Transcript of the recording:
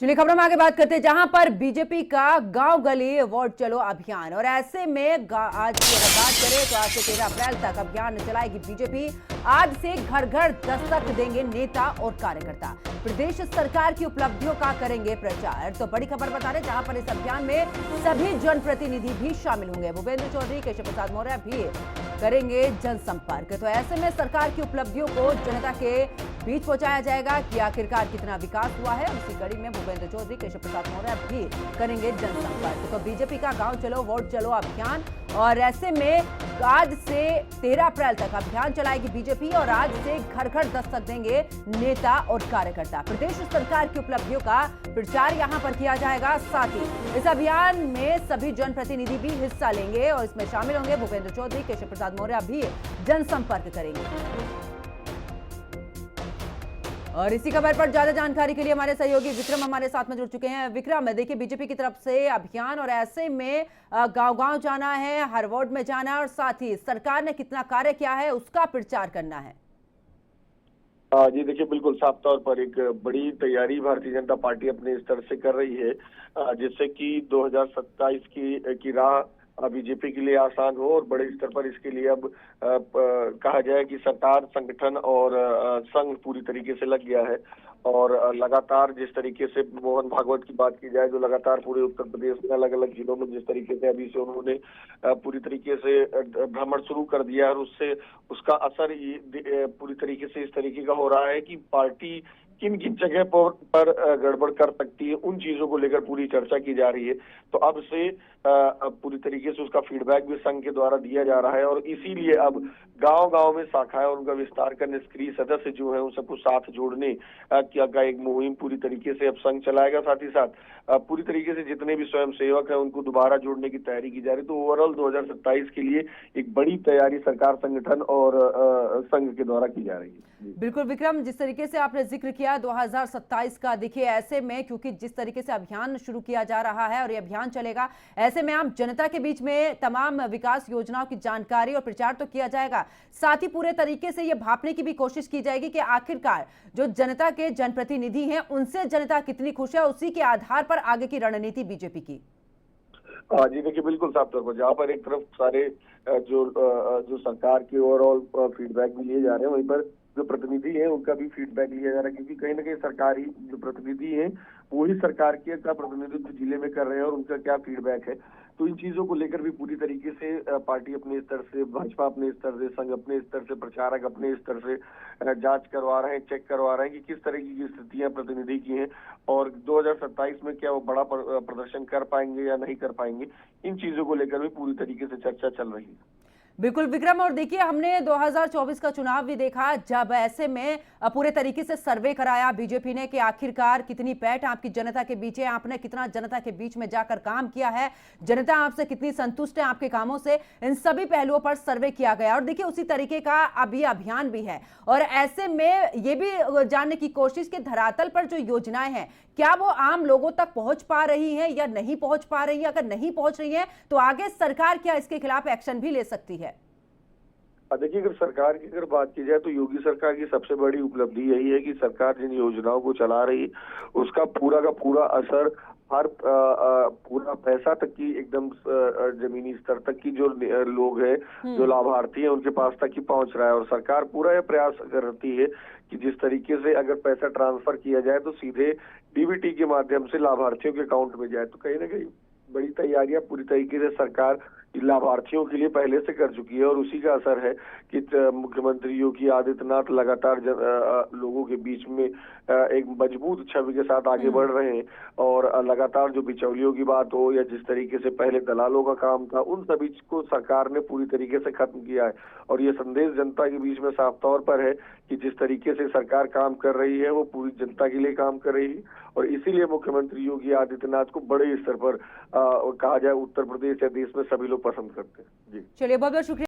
चलिए खबरों में आगे बात करते हैं, जहां पर बीजेपी का गांव गली वोट चलो अभियान। और ऐसे में आज की अगर बात करें तो आज से 13 अप्रैल तक अभियान चलाएगी बीजेपी। आज से घर घर दस्तक देंगे नेता और कार्यकर्ता, प्रदेश सरकार की उपलब्धियों का करेंगे प्रचार। तो बड़ी खबर बता रहे, जहां पर इस अभियान में सभी जनप्रतिनिधि भी शामिल होंगे। भूपेंद्र चौधरी, केशव प्रसाद मौर्य भी करेंगे जनसंपर्क। तो ऐसे में सरकार की उपलब्धियों को जनता के बीच पहुंचाया जाएगा कि आखिरकार कितना विकास हुआ है। उसी कड़ी में भूपेंद्र चौधरी, केशव प्रसाद मौर्य भी करेंगे जनसंपर्क। तो बीजेपी का गांव चलो वोट चलो अभियान, और ऐसे में आज से 13 अप्रैल तक अभियान चलाएगी बीजेपी। और आज से घर घर दस्तक देंगे नेता और कार्यकर्ता, प्रदेश सरकार की उपलब्धियों का प्रचार यहां पर किया जाएगा। साथ ही इस अभियान में सभी जनप्रतिनिधि भी हिस्सा लेंगे और इसमें शामिल होंगे। भूपेंद्र चौधरी, केशव प्रसाद मौर्य भी जनसंपर्क करेंगे। और इसी खबर पर ज्यादा जानकारी के लिए हमारे सहयोगी विक्रम हमारे साथ में जुड़ चुके हैं। विक्रम, देखिए बीजेपी की तरफ से अभियान, और ऐसे में गांव-गांव जाना है, हर वार्ड में जाना है, और साथ ही सरकार ने कितना कार्य किया है उसका प्रचार करना है। जी देखिए, बिल्कुल साफ तौर पर एक बड़ी तैयारी भारतीय जनता पार्टी अपने स्तर से कर रही है, जिससे कि 2027 की राह बीजेपी के लिए आसान हो। और बड़े स्तर पर इसके लिए अब कहा जाए कि सरकार, संगठन और संघ पूरी तरीके से लग गया है। और लगातार जिस तरीके से मोहन भागवत की बात की जाए, जो लगातार पूरे उत्तर प्रदेश में अलग अलग जिलों में जिस तरीके से अभी से उन्होंने पूरी तरीके से भ्रमण शुरू कर दिया है, और उससे उसका असर पूरी तरीके से इस तरीके का हो रहा है कि पार्टी किन किन जगह पर गड़बड़ कर सकती है, उन चीजों को लेकर पूरी चर्चा की जा रही है। तो अब से पूरी तरीके से उसका फीडबैक भी संघ के द्वारा दिया जा रहा है, और इसीलिए अब गांव-गांव में शाखाएं और उनका विस्तार कर निष्क्रिय सदस्य जो है उन सबको साथ जोड़ने का एक मुहिम पूरी तरीके से अब संघ चलाएगा। साथ ही साथ पूरी तरीके से जितने भी स्वयं सेवक हैं उनको दोबारा जोड़ने की तैयारी की जा रही है। तो ओवरऑल 2027 के लिए एक बड़ी तैयारी सरकार, संगठन और संघ के द्वारा की जा रही है। बिल्कुल विक्रम, जिस तरीके से आपने जिक्र किया 2027 का, देखिए ऐसे में क्योंकि जिस तरीके से अभियान शुरू किया जा रहा है और ये अभियान चलेगा, ऐसे में आम जनता के बीच में तमाम विकास योजनाओं की जानकारी और प्रचार तो किया जाएगा, साथ ही पूरे तरीके से ये भांपने की भी कोशिश की जाएगी कि आखिरकार जो जनता के जनप्रतिनिधि हैं उनसे जनता कितनी खुश है, उसी के आधार पर आगे की रणनीति बीजेपी की। जी देखिए, बिल्कुल साफ तौर पर जहाँ पर एक तरफ सारे जो सरकार के ओवरऑल फीडबैक भी लिए जा रहे हैं, वहीं पर जो प्रतिनिधि हैं उनका भी फीडबैक लिया जा रहा है, क्योंकि कहीं ना कहीं सरकारी जो प्रतिनिधि हैं वही सरकार के का प्रतिनिधित्व जिले में कर रहे हैं और उनका क्या फीडबैक है। तो इन चीजों को लेकर भी पूरी तरीके से पार्टी अपने स्तर से, भाजपा अपने स्तर से, संघ अपने स्तर से, प्रचारक अपने स्तर से जांच करवा रहे हैं, चेक करवा रहे हैं कि किस तरह की स्थितियां प्रतिनिधि की हैं और 2027 में क्या वो बड़ा प्रदर्शन कर पाएंगे या नहीं कर पाएंगे। इन चीजों को लेकर भी पूरी तरीके से चर्चा चल रही है। बिल्कुल विक्रम, और देखिए हमने 2024 का चुनाव भी देखा, जब ऐसे में पूरे तरीके से सर्वे कराया बीजेपी ने कि आखिरकार कितनी पैठ आपकी जनता के बीच है, आपने कितना जनता के बीच में जाकर काम किया है, जनता आपसे कितनी संतुष्ट है आपके कामों से, इन सभी पहलुओं पर सर्वे किया गया। और देखिए उसी तरीके का अब ये अभियान भी है, और ऐसे में ये भी जानने की कोशिश कि धरातल पर जो योजनाएं हैं क्या वो आम लोगों तक पहुंच पा रही हैं या नहीं पहुंच पा रही है। अगर नहीं पहुंच रही है तो आगे सरकार क्या इसके खिलाफ एक्शन भी ले सकती है। देखिए, अगर सरकार की बात की जाए तो योगी सरकार की सबसे बड़ी उपलब्धि यही है कि सरकार जिन योजनाओं को चला रही है उसका पूरा का पूरा असर हर पूरा पैसा तक की, एकदम जमीनी स्तर तक की जो लोग हैं, जो लाभार्थी हैं, उनके पास तक ही पहुंच रहा है। और सरकार पूरा यह प्रयास करती है कि जिस तरीके से अगर पैसा ट्रांसफर किया जाए तो सीधे डीबीटी के माध्यम से लाभार्थियों के अकाउंट में जाए। तो कहीं ना कहीं बड़ी तैयारियां पूरी तरीके से सरकार लाभार्थियों के लिए पहले से कर चुकी है, और उसी का असर है कि मुख्यमंत्री योगी आदित्यनाथ लगातार लोगों के बीच में एक मजबूत छवि के साथ आगे बढ़ रहे हैं। और लगातार जो बिचौलियों की बात हो या जिस तरीके से पहले दलालों का काम था, उन सभी को सरकार ने पूरी तरीके से खत्म किया है। और ये संदेश जनता के बीच में साफ तौर पर है कि जिस तरीके से सरकार काम कर रही है वो पूरी जनता के लिए काम कर रही है। और इसीलिए मुख्यमंत्री योगी आदित्यनाथ को बड़े स्तर पर कहा जाए उत्तर प्रदेश या देश में सभी लोग पसंद करते हैं। जी चलिए, बहुत बहुत शुक्रिया।